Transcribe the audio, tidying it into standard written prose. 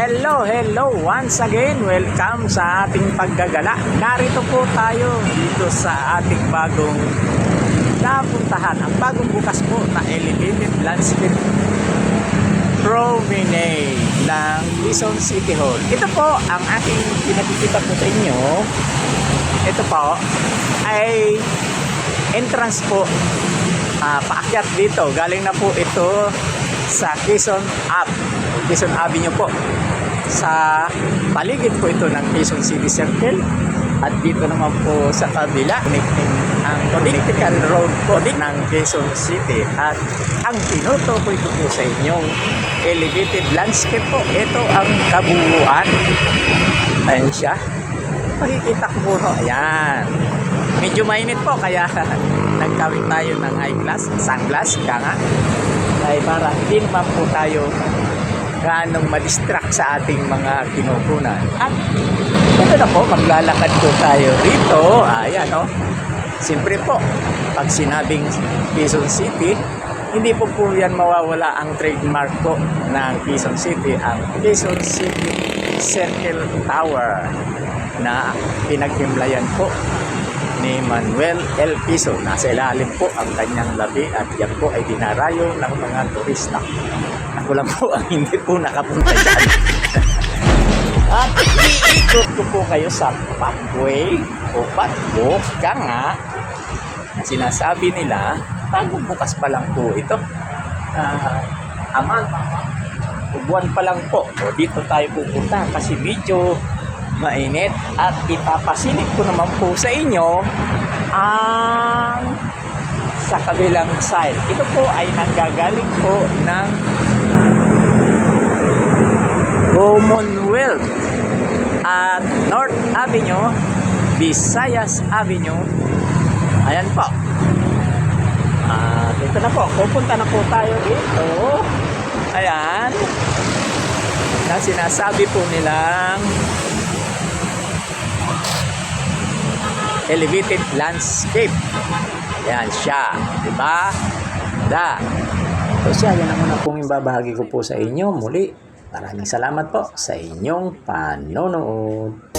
Hello once again. Welcome sa ating paggagala. Narito po tayo dito sa ating bagong napuntahan. Ang bagong bukas po na elevated landscape promenade ng Quezon City Hall. Ito po ang ating pinakikita po sa inyo. Ito po ay entrance po. Paakyat dito. Galing na po ito sa Quezon Avenue po. Sa paligid po ito ng Quezon City Circle. At dito naman po sa kabila, connecting ang political road po ng Quezon City. At ang pinuto po ito po sa inyong elevated landscape po. Ito ang kabuuan. Ayan siya. Makikita ko po. Ayan. Medyo mainit po kaya nagkawin tayo ng sunglass ka nga. Ay para hindi naman po tayo ganong ma-distract sa ating mga kinukunan. At ito na po, maglalakad po tayo rito. Ayan o. Siyempre po, pag sinabing Quezon City, hindi po yan mawawala ang trademark po ng Quezon City, ang Quezon City Circle Tower na pinaghimlayan po ni Manuel L. Quezon. Nasa ilalim po ang kanyang labi at yan po ay dinarayo ng mga turista. Ako lang po ang hindi po nakapunta dyan. At iikot ko po kayo sa pathway o pathwalk ka nga na sinasabi nila bagong bukas pa lang po ito. Buwan pa lang po. O dito tayo pupunta kasi medyo mainit at ipapasilip ko naman po sa inyo ang sa kabilang side. Ito po ay nanggagaling po ng Commonwealth at North Avenue, Visayas Avenue. Ayan po. Dito na po. Pupunta na po tayo dito. Ayan. Na sinasabi po nilang elevated landscape. Yan siya. Diba? So siya, yan ang una pong ibabahagi ko po sa inyo. Muli, maraming salamat po sa inyong panonood.